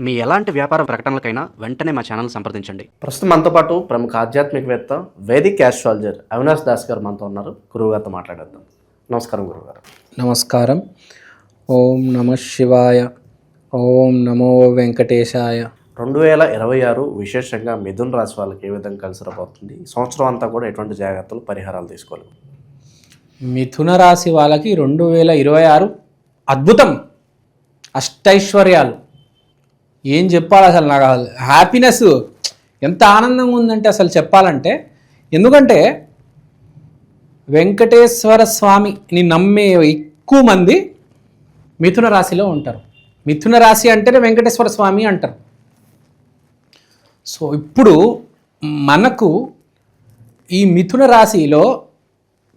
మీ ఎలాంటి వ్యాపార ప్రకటనలకైనా వెంటనే మా ఛానల్ సంప్రదించండి. ప్రస్తుతం మనతో పాటు ప్రముఖ ఆధ్యాత్మికవేత్త వేదిక్ ఆస్ట్రాలజర్ అవినాష్ దాస్ గారు మనతో ఉన్నారు. గురువుగారితో మాట్లాడేద్దాం. నమస్కారం గురువుగారు. నమస్కారం. ఓం నమ శివాయ. ఓం నమో వెంకటేశాయ. 2026 విశేషంగా మిథున రాశి వాళ్ళకి ఏ విధంగా కలిసి రాబోతుంది? ఈ సంవత్సరం అంతా కూడా ఎటువంటి జాగ్రత్తలు, పరిహారాలు తీసుకోవాలి? మిథున రాశి వాళ్ళకి 2026 అద్భుతం, అష్టైశ్వర్యాలు. ఏం చెప్పాలి అసలు, నాకు హ్యాపీనెస్ ఎంత ఆనందంగా ఉందంటే అసలు చెప్పాలంటే. ఎందుకంటే వెంకటేశ్వర స్వామిని నమ్మే ఎక్కువ మంది మిథున రాశిలో ఉంటారు. మిథున రాశి అంటేనే వెంకటేశ్వర స్వామి అంటారు. సో ఇప్పుడు మనకు ఈ మిథున రాశిలో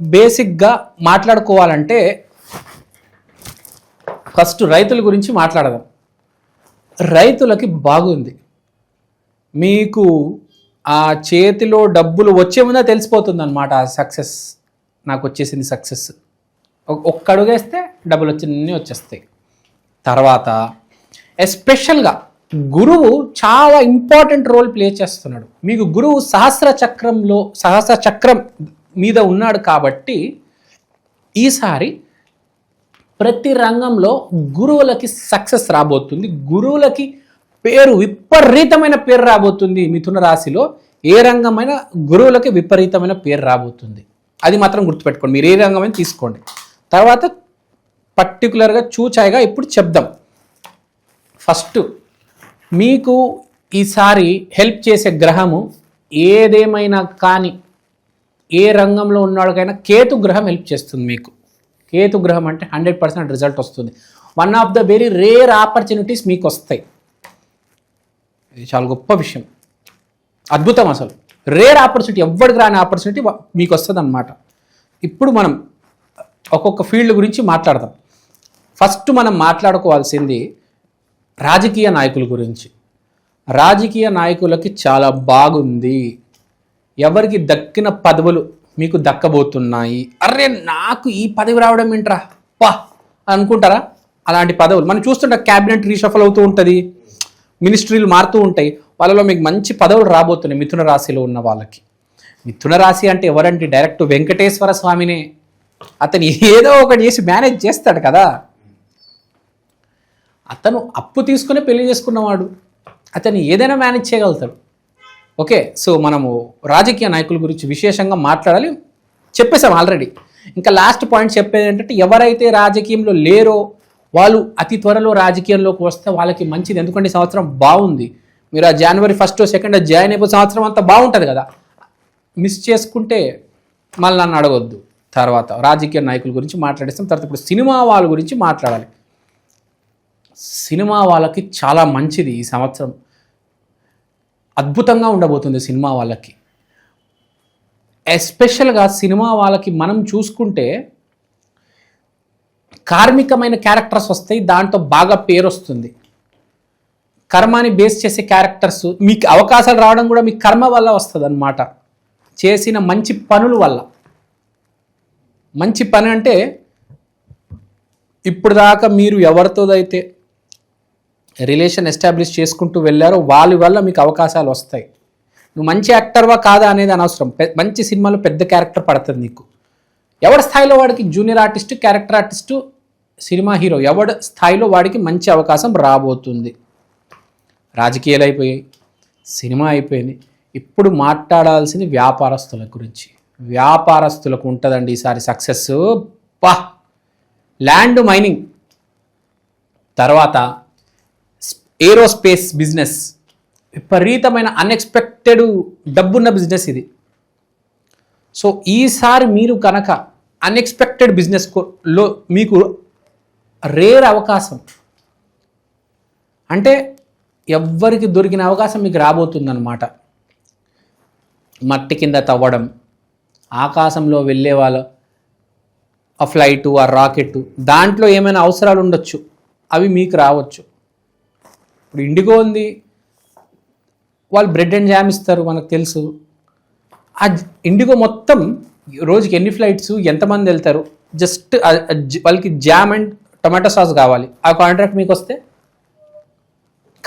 బేసిక్గా మాట్లాడుకోవాలంటే ఫస్ట్ రైతుల గురించి మాట్లాడదాం. రైతులకి బాగుంది. మీకు ఆ చేతిలో డబ్బులు వచ్చే ముందే తెలిసిపోతుంది అనమాట. ఆ సక్సెస్ నాకు వచ్చేసింది, సక్సెస్. ఒక్క అడుగేస్తే డబ్బులు అన్నీ వచ్చేస్తాయి. తర్వాత ఎస్పెషల్గా గురువు చాలా ఇంపార్టెంట్ రోల్ ప్లే చేస్తున్నాడు. మీకు గురువు సహస్ర చక్రం మీద ఉన్నాడు కాబట్టి ఈసారి ప్రతి రంగంలో గురువులకి సక్సెస్ రాబోతుంది. గురువులకి విపరీతమైన పేరు రాబోతుంది. మిథున రాశిలో ఏ రంగమైనా గురువులకి విపరీతమైన పేరు రాబోతుంది. అది మాత్రం గుర్తుపెట్టుకోండి. మీరు ఏ రంగమైనా తీసుకోండి. తర్వాత పర్టికులర్గా చూచాయిగా ఇప్పుడు చెప్దాం. ఫస్ట్ మీకు ఈసారి హెల్ప్ చేసే గ్రహము ఏదేమైనా కానీ, ఏ రంగంలో ఉన్నాడికైనా కేతు గ్రహం హెల్ప్ చేస్తుంది మీకు. కేతు గ్రహం అంటే 100% రిజల్ట్ వస్తుంది. One of the very rare opportunities మీకు వస్తాయి. ఇది చాలా గొప్ప విషయం, అద్భుతం. అసలు రేర్ ఆపర్చునిటీ, ఎవ్వడికి రాని ఆపర్చునిటీ మీకు వస్తుంది అన్నమాట. ఇప్పుడు మనం ఒక్కొక్క ఫీల్డ్ గురించి మాట్లాడదాం. ఫస్ట్ మనం మాట్లాడుకోవాల్సింది రాజకీయ నాయకుల గురించి. రాజకీయ నాయకులకి చాలా బాగుంది. ఎవరికి దక్కిన పదవులు మీకు దక్కబోతున్నాయి. అరే నాకు ఈ పదవి రావడం ఏంట్రా పా అనుకుంటారా? అలాంటి పదవులు మనం చూస్తుంటాం. క్యాబినెట్ రీషఫల్ అవుతూ ఉంటుంది, మినిస్ట్రీలు మారుతూ ఉంటాయి. వాళ్ళలో మీకు మంచి పదవులు రాబోతున్నాయి మిథున రాశిలో ఉన్న వాళ్ళకి. మిథున రాశి అంటే ఎవరంటే డైరెక్ట్ వెంకటేశ్వర స్వామినే. అతను ఏదో ఒకటి చేసి మేనేజ్ చేస్తాడు కదా. అతను అప్పు తీసుకునే పెళ్లి చేసుకున్నవాడు. అతను ఏదైనా మేనేజ్ చేయగలుగుతాడు. ఓకే, సో మనము రాజకీయ నాయకుల గురించి విశేషంగా మాట్లాడాలి. చెప్పేసాం ఆల్రెడీ. ఇంకా లాస్ట్ పాయింట్ చెప్పేది ఏంటంటే, ఎవరైతే రాజకీయంలో లేరో వాళ్ళు అతి త్వరలో రాజకీయంలోకి వస్తే వాళ్ళకి మంచిది. ఎందుకంటే ఈ సంవత్సరం బాగుంది. మీరు ఆ January 1st 2nd జాయిన్ అయిపోయి సంవత్సరం అంతా బాగుంటుంది కదా. మిస్ చేసుకుంటే మళ్ళీ నన్ను అడగొద్దు. తర్వాత రాజకీయ నాయకుల గురించి మాట్లాడేస్తాం. తర్వాత ఇప్పుడు సినిమా వాళ్ళ గురించి మాట్లాడాలి. సినిమా వాళ్ళకి చాలా మంచిది ఈ సంవత్సరం. అద్భుతంగా ఉండబోతుంది సినిమా వాళ్ళకి. ఎస్పెషల్గా సినిమా వాళ్ళకి మనం చూసుకుంటే కార్మికమైన క్యారెక్టర్స్ వస్తాయి. దాంట్లో బాగా పేరు వస్తుంది. కర్మాని బేస్ చేసే క్యారెక్టర్స్ మీకు అవకాశాలు రావడం కూడా మీ కర్మ వల్ల వస్తుంది అన్నమాట. చేసిన మంచి పనుల వల్ల. మంచి పని అంటే ఇప్పుడు దాకా మీరు ఎవరితోదైతే రిలేషన్ ఎస్టాబ్లిష్ చేసుకుంటూ వెళ్ళారో వాళ్ళ వల్ల మీకు అవకాశాలు వస్తాయి. నువ్వు మంచి యాక్టర్వా కాదా అనేది అనవసరం. మంచి సినిమాలో పెద్ద క్యారెక్టర్ పడుతుంది నీకు. ఎవరి స్థాయిలో వాడికి junior artist, character artist, cinema hero ఎవరి స్థాయిలో వాడికి మంచి అవకాశం రాబోతుంది. రాజకీయాలు అయిపోయాయి, సినిమా అయిపోయింది. ఇప్పుడు మాట్లాడాల్సింది వ్యాపారస్తుల గురించి. వ్యాపారస్తులకు ఉంటుందండి ఈసారి సక్సెస్. ల్యాండ్ మైనింగ్, తర్వాత ఏరోస్పేస్ బిజినెస్, విపరీతమైన అన్ఎక్స్పెక్టెడ్ డబ్బున్న బిజినెస్ ఇది. సో ఈసారి మీరు కనుక అన్ఎక్స్పెక్టెడ్ బిజినెస్లో మీకు రేర్ అవకాశం అంటే ఎవ్వరికి దొరికిన అవకాశం మీకు రాబోతుందన్నమాట. మట్టి కింద తవ్వడం, ఆకాశంలో వెళ్ళే వాళ్ళు, ఆ ఫ్లైటు, ఆ రాకెట్టు, దాంట్లో ఏమైనా అవసరాలు ఉండొచ్చు, అవి మీకు రావచ్చు. ఇప్పుడు ఇండిగో ఉంది, వాళ్ళు బ్రెడ్ అండ్ జామ్ ఇస్తారు, మనకు తెలుసు. ఆ ఇండిగో మొత్తం రోజుకి ఎన్ని ఫ్లైట్స్, ఎంతమంది వెళ్తారు, జస్ట్ వాళ్ళకి జామ్ అండ్ టొమాటో సాస్ కావాలి. ఆ కాంట్రాక్ట్ మీకు వస్తే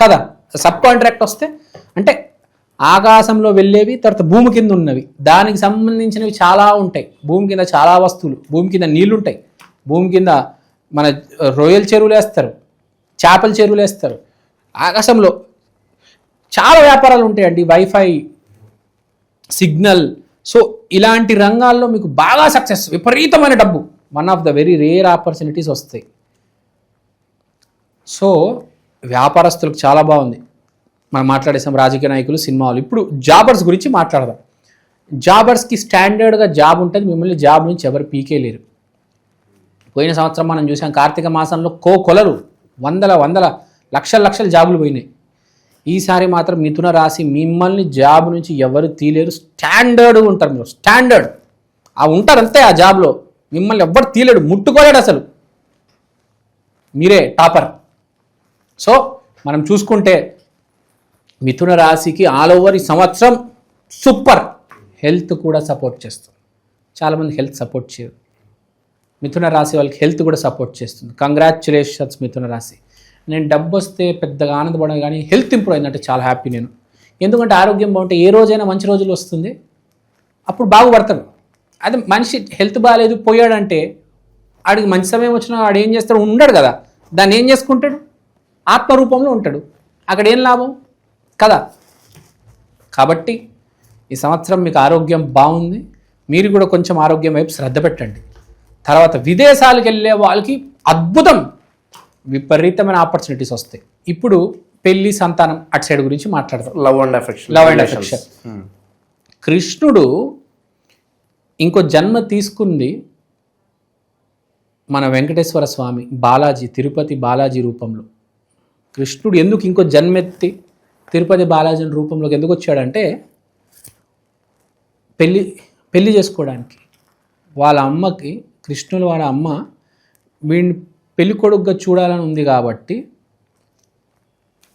కదా. సబ్ కాంట్రాక్ట్ వస్తే అంటే ఆకాశంలో వెళ్ళేవి, తర్వాత భూమి కింద ఉన్నవి, దానికి సంబంధించినవి చాలా ఉంటాయి. భూమి కింద చాలా వస్తువులు, భూమి కింద నీళ్లు ఉంటాయి, భూమి కింద మన రొయ్యల చెరువులు వేస్తారు, చేపల చెరువులు వేస్తారు, ఆకాశంలో చాలా వ్యాపారాలు ఉంటాయండి, వైఫై, సిగ్నల్. సో ఇలాంటి రంగాల్లో మీకు బాగా సక్సెస్, విపరీతమైన డబ్బు, one of the very rare opportunities వస్తాయి. సో వ్యాపారస్తులకు చాలా బాగుంది. మనం మాట్లాడేసాం రాజకీయ నాయకులు, సినిమాలు. ఇప్పుడు జాబర్స్ గురించి మాట్లాడదాం. జాబర్స్కి స్టాండర్డ్గా జాబ్ ఉంటుంది, మిమ్మల్ని జాబ్ నుంచి ఎవరు పీకేలేరు. పోయిన సంవత్సరం మనం చూసాం, కార్తీక మాసంలో కొలరు వందల లక్షల జాబులు పోయినాయి. ఈసారి మాత్రం మిథున రాశి మిమ్మల్ని జాబ్ నుంచి ఎవరు తీలేరు. స్టాండర్డ్ ఉంటారు మీరు, స్టాండర్డ్ ఉంటారు అంతే. ఆ జాబ్లో మిమ్మల్ని ఎవ్వరు తీలేడు, ముట్టుకోలేడు అసలు, మీరే టాపర్. సో మనం చూసుకుంటే మిథున రాశికి ఆల్ ఓవర్ ఈ సంవత్సరం సూపర్. హెల్త్ కూడా సపోర్ట్ చేస్తుంది. చాలామంది హెల్త్ సపోర్ట్ చేయరు, మిథున రాశి వాళ్ళకి హెల్త్ కూడా సపోర్ట్ చేస్తుంది. కంగ్రాచ్యులేషన్స్ మిథున రాశి. నేను డబ్బు వస్తే పెద్దగా ఆనందపడను, కానీ హెల్త్ ఇంప్రూవ్ అయిందంటే చాలా హ్యాపీ నేను. ఎందుకంటే ఆరోగ్యం బాగుంటే ఏ రోజైనా మంచి రోజులు వస్తుంది, అప్పుడు బాగుపడతాడు. అదే మనిషి హెల్త్ బాగాలేదు పోయాడంటే ఆడికి మంచి సమయం వచ్చినా ఆడు ఏం చేస్తాడు, ఉండడు కదా. దాన్ని ఏం చేసుకుంటాడు, ఆత్మరూపంలో ఉంటాడు. అక్కడ ఏం లాభం కదా. కాబట్టి ఈ సంవత్సరం మీకు ఆరోగ్యం బాగుంది, మీరు కూడా కొంచెం ఆరోగ్యం వైపు శ్రద్ధ పెట్టండి. తర్వాత విదేశాలకు వెళ్ళే వాళ్ళకి అద్భుతం, విపరీతమైన ఆపర్చునిటీస్ వస్తాయి. ఇప్పుడు పెళ్లి, సంతానం అటు సైడ్ గురించి మాట్లాడతాం. Love and affection. కృష్ణుడు ఇంకో జన్మ తీసుకుంది మన వెంకటేశ్వర స్వామి బాలాజీ, తిరుపతి బాలాజీ రూపంలో. కృష్ణుడు ఎందుకు ఇంకో జన్మెత్తి తిరుపతి బాలాజీ రూపంలోకి ఎందుకు వచ్చాడంటే పెళ్లి చేసుకోవడానికి. వాళ్ళ అమ్మకి, కృష్ణుడు వాళ్ళ అమ్మ వీడిని పెళ్లి కొడుకుగా చూడాలని ఉంది కాబట్టి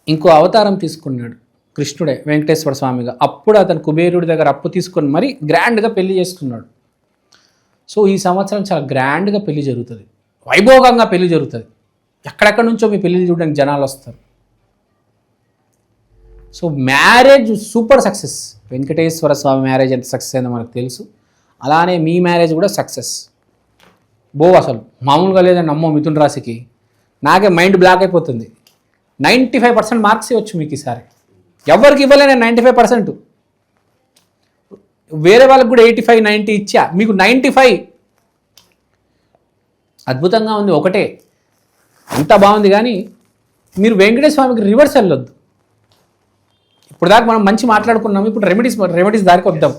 ఇంకో అవతారం తీసుకున్నాడు కృష్ణుడే, వెంకటేశ్వర స్వామిగా. అప్పుడు అతను కుబేరుడి దగ్గర అప్పు తీసుకొని మరీ గ్రాండ్గా పెళ్లి చేసుకున్నాడు. సో ఈ సంవత్సరం చాలా గ్రాండ్గా పెళ్లి జరుగుతుంది, వైభోగంగా పెళ్లి జరుగుతుంది. ఎక్కడెక్కడి నుంచో మీ పెళ్లి చూడడానికి జనాలు వస్తారు. So marriage super success. Venkateswara Swamy marriage ఎంత సక్సెస్ అయిందో మనకు తెలుసు, అలానే మీ మ్యారేజ్ కూడా సక్సెస్. అసలు మామూలుగా లేదండి. అమ్మో మిథున రాశికి నాకే మైండ్ బ్లాక్ అయిపోతుంది. 95% మార్క్స్ ఇవ్వచ్చు మీకు ఈసారి. ఎవరికి ఇవ్వలే నేను 95%. వేరే వాళ్ళకి కూడా 85, 90 ఇచ్చా, మీకు 95. అద్భుతంగా ఉంది. ఒకటే అంత బాగుంది, కానీ మీరు వెంకటేశ్వర స్వామికి రివర్స్ వెళ్ళొద్దు. ఇప్పుడు దాకా మనం మంచి మాట్లాడుకున్నాము, ఇప్పుడు రెమెడీస్ దారికి వద్దాం.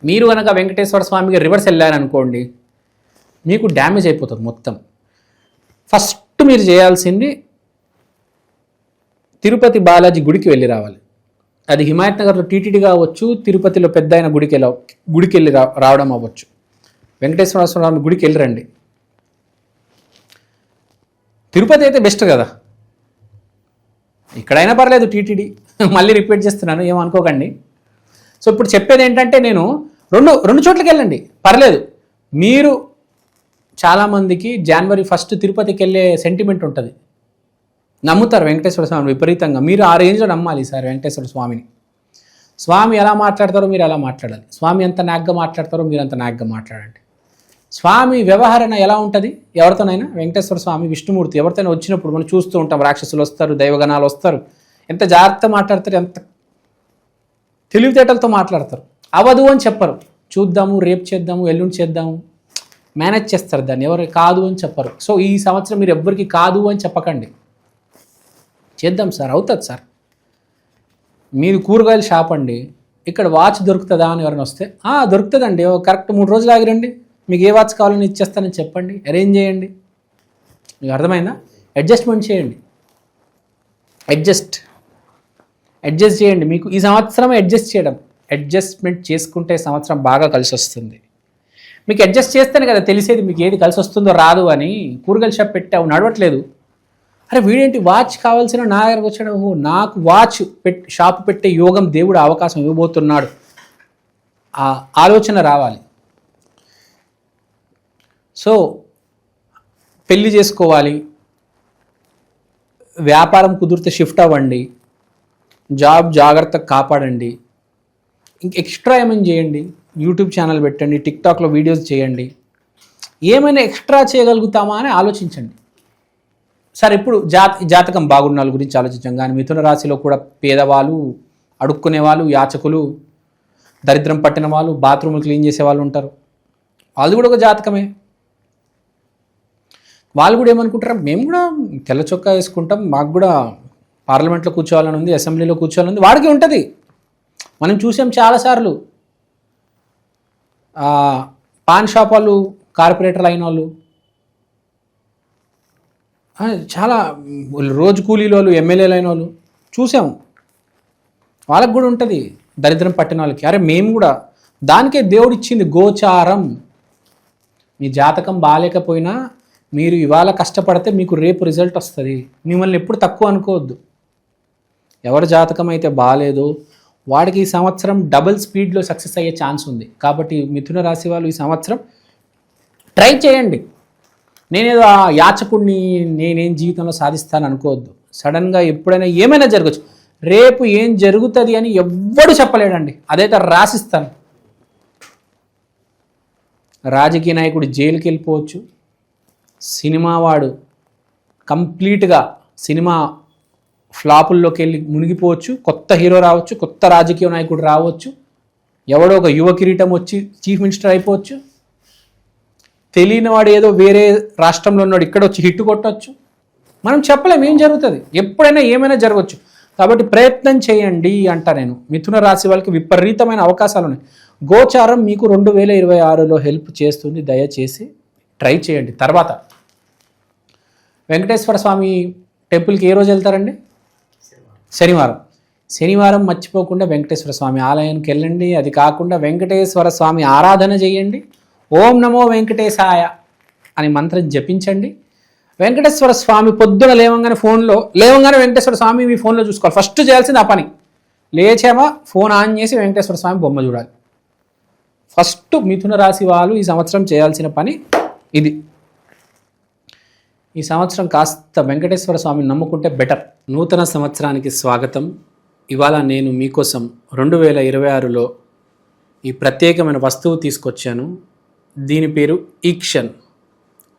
మీరు కనుక వెంకటేశ్వర స్వామికి రివర్స్ వెళ్ళారనుకోండి, మీకు డ్యామేజ్ అయిపోతుంది మొత్తం. ఫస్ట్ మీరు చేయాల్సింది తిరుపతి బాలాజీ గుడికి వెళ్ళి రావాలి. అది హిమాయత్ నగర్లో టీటీడీ కావచ్చు, తిరుపతిలో పెద్ద అయిన గుడికి వెళ్ళి రావడం అవ్వచ్చు. వెంకటేశ్వర స్వామి గుడికి వెళ్ళి రండి. తిరుపతి అయితే బెస్ట్ కదా, ఇక్కడైనా పర్లేదు టీటీడీ. మళ్ళీ రిపీట్ చేస్తున్నాను, ఏమనుకోకండి. సో ఇప్పుడు చెప్పేది ఏంటంటే, నేను రెండు చోట్లకి వెళ్ళండి పర్లేదు. మీరు చాలామందికి జనవరి 1 తిరుపతికి వెళ్ళే సెంటిమెంట్ ఉంటుంది, నమ్ముతారు వెంకటేశ్వర స్వామిని విపరీతంగా. మీరు ఆ రేంజ్లో నమ్మాలి ఈసారి వెంకటేశ్వర స్వామిని. స్వామి ఎలా మాట్లాడతారో మీరు అలా మాట్లాడాలి. స్వామి ఎంత నాగ్గా మాట్లాడతారో మీరు అంత నాగ్గా మాట్లాడండి. స్వామి వ్యవహరణ ఎలా ఉంటుంది ఎవరితోనైనా, వెంకటేశ్వర స్వామి, విష్ణుమూర్తి ఎవరితోనైనా వచ్చినప్పుడు మనం చూస్తూ ఉంటాం, రాక్షసులు వస్తారు, దైవగణాలు వస్తారు, ఎంత జాగ్రత్త మాట్లాడతారు, ఎంత తెలివితేటలతో మాట్లాడతారు. అవదు అని చెప్పరు, చూద్దాము, రేపు చేద్దాము, ఎల్లుండి చేద్దాము, మేనేజ్ చేస్తారు దాన్ని. ఎవరు కాదు అని చెప్పరు. సో ఈ సంవత్సరం మీరు ఎవ్వరికి కాదు అని చెప్పకండి, చేద్దాం సార్, అవుతుంది సార్. మీరు కూరగాయలు షాప్ అండి, ఇక్కడ వాచ్ దొరుకుతుందా అని ఎవరైనా వస్తే, దొరుకుతుందండి, కరెక్ట్ 3 రోజులు ఆగిరండి, మీకు ఏ వాచ్ కావాలని ఇచ్చేస్తానని చెప్పండి, అరేంజ్ చేయండి. మీకు అర్థమైందా? అడ్జస్ట్మెంట్ చేయండి, అడ్జస్ట్ చేయండి. మీకు ఈ సంవత్సరం అడ్జస్ట్మెంట్ చేసుకుంటే సంవత్సరం బాగా కలిసి వస్తుంది. మీకు అడ్జస్ట్ చేస్తేనే కదా తెలిసేది మీకు ఏది కలిసి వస్తుందో రాదు అని. కూరగాయల షాప్ పెట్టావు, నడవట్లేదు, అరే వీడేంటి వాచ్ కావాల్సిన నా దగ్గరకు వచ్చాడు, నాకు వాచ్ షాప్ పెట్టే యోగం దేవుడు అవకాశం ఇవ్వబోతున్నాడు, ఆ ఆలోచన రావాలి. సో పెళ్ళి చేసుకోవాలి, వ్యాపారం కుదిరితే షిఫ్ట్ అవ్వండి, జాబ్ జాగ్రత్తగా కాపాడండి, ఇంక ఎక్స్ట్రా ఏమైనా చేయండి, యూట్యూబ్ ఛానల్ పెట్టండి, టిక్టాక్లో వీడియోస్ చేయండి, ఏమైనా ఎక్స్ట్రా చేయగలుగుతామా అని ఆలోచించండి. సరే, ఇప్పుడు జాతకం బాగున్న వాళ్ళ గురించి ఆలోచించాం, కానీ మిథున రాశిలో కూడా పేదవాళ్ళు, అడుక్కునే వాళ్ళు, యాచకులు, దరిద్రం పట్టిన వాళ్ళు, బాత్రూములు క్లీన్ చేసే వాళ్ళు ఉంటారు. వాళ్ళు కూడా ఒక జాతకమే. వాళ్ళు కూడా ఏమనుకుంటారు, మేము కూడా తెల్ల చొక్కా వేసుకుంటాం, మాకు కూడా పార్లమెంట్లో కూర్చోవాలని ఉంది, అసెంబ్లీలో కూర్చోవాలని ఉంది, వాడికి ఉంటుంది. మనం చూసాం చాలాసార్లు. పాన్ షాప్ వాళ్ళు, కార్పొరేటర్లు అయిన వాళ్ళు, చాలా రోజు కూలీలు వాళ్ళు, ఎమ్మెల్యేలు అయిన వాళ్ళు చూసాము. వాళ్ళకు కూడా ఉంటుంది దరిద్రం పట్టిన వాళ్ళకి. అరే మేము కూడా, దానికే దేవుడు ఇచ్చింది గోచారం. మీ జాతకం బాగాలేకపోయినా మీరు ఇవాళ కష్టపడితే మీకు రేపు రిజల్ట్ వస్తుంది. మిమ్మల్ని ఎప్పుడు తక్కువ అనుకోవద్దు. ఎవరి జాతకం అయితే బాగాలేదో వాడికి ఈ సంవత్సరం డబుల్ స్పీడ్లో సక్సెస్ అయ్యే ఛాన్స్ ఉంది. కాబట్టి మిథున రాశి వాళ్ళు ఈ సంవత్సరం ట్రై చేయండి. నేనేదో ఆ యాచకుడిని నేనేం జీవితంలో సాధిస్తాను అనుకోవద్దు. సడన్గా ఎప్పుడైనా ఏమైనా జరగచ్చు. రేపు ఏం జరుగుతుంది అని ఎవ్వడు చెప్పలేడండి. అదైతే రాసిస్తాను. రాజకీయ నాయకుడు జైలుకి వెళ్ళిపోవచ్చు, సినిమా వాడు కంప్లీట్గా సినిమా ఫ్లాపుల్లోకి వెళ్ళి మునిగిపోవచ్చు, కొత్త హీరో రావచ్చు, కొత్త రాజకీయ నాయకుడు రావచ్చు, ఎవడో ఒక యువ కిరీటం వచ్చి చీఫ్ మినిస్టర్ అయిపోవచ్చు, తెలియని వాడు ఏదో వేరే రాష్ట్రంలో ఉన్నాడు ఇక్కడ వచ్చి హిట్ కొట్టవచ్చు. మనం చెప్పలేం ఏం జరుగుతుంది, ఎప్పుడైనా ఏమైనా జరగవచ్చు. కాబట్టి ప్రయత్నం చేయండి అంట నేను. మిథున రాశి వాళ్ళకి విపరీతమైన అవకాశాలు ఉన్నాయి. గోచారం మీకు 2026లో హెల్ప్ చేస్తుంది. దయచేసి ట్రై చేయండి. తర్వాత వెంకటేశ్వర స్వామి టెంపుల్కి ఏ రోజు వెళ్తారండి? శనివారం. శనివారం మర్చిపోకుండా వెంకటేశ్వర స్వామి ఆలయానికి వెళ్ళండి. అది కాకుండా వెంకటేశ్వర స్వామి ఆరాధన చేయండి. ఓం నమో వెంకటేశాయ అని మంత్రం జపించండి. వెంకటేశ్వర స్వామి పొద్దున లేవంగానే వెంకటేశ్వర స్వామి మీ ఫోన్లో చూసుకోవాలి. ఫస్ట్ చేయాల్సింది ఆ పని. లేచామా ఫోన్ ఆన్ చేసి వెంకటేశ్వర స్వామి బొమ్మ చూడాలి. ఫస్ట్ మిథున రాశి వాళ్ళు ఈ సంవత్సరం చేయాల్సిన పని ఇది. ఈ సంవత్సరం కాస్త వెంకటేశ్వర స్వామిని నమ్ముకుంటే బెటర్. నూతన సంవత్సరానికి స్వాగతం. ఇవాళ నేను మీకోసం 2026లో ఈ ప్రత్యేకమైన వస్తువు తీసుకొచ్చాను. దీని పేరు ఈక్షన్,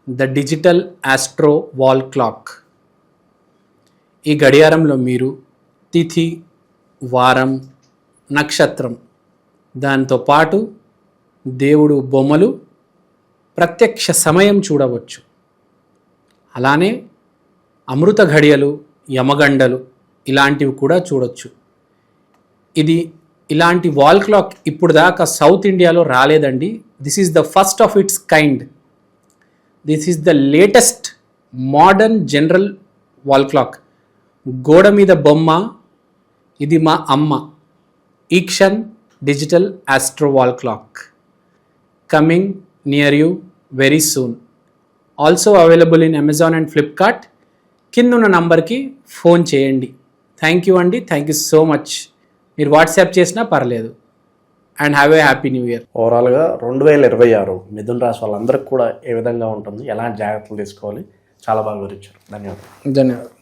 the digital astro wall clock. ఈ గడియారంలో మీరు తిథి, వారం, నక్షత్రం, దాంతో పాటు దేవుడు బొమ్మలు, ప్రత్యక్ష సమయం చూడవచ్చు. అలానే అమృత ఘడియలు, యమగండలు ఇలాంటివి కూడా చూడొచ్చు. ఇలాంటి వాల్ క్లాక్ ఇప్పుడు దాకా సౌత్ ఇండియాలో రాలేదండి. This is the first of its kind. This is the latest modern general wall clock. గోడ మీద బొమ్మ, ఇది మా అమ్మ. ఈక్షన్ digital astro wall clock coming near you very soon. Also available in Amazon and Flipkart. కిందున్న నంబర్కి ఫోన్ చేయండి. థ్యాంక్ యూ అండి. Thank you so much. మీరు వాట్సాప్ చేసినా పర్లేదు. And have a happy new year. ఓవరాల్గా 2026 మిథున రాశి వాళ్ళందరికీ కూడా ఏ విధంగా ఉంటుంది, ఎలాంటి జాగ్రత్తలు తీసుకోవాలి, చాలా బాగా వివరించారు. ధన్యవాదాలు. ధన్యవాదాలు.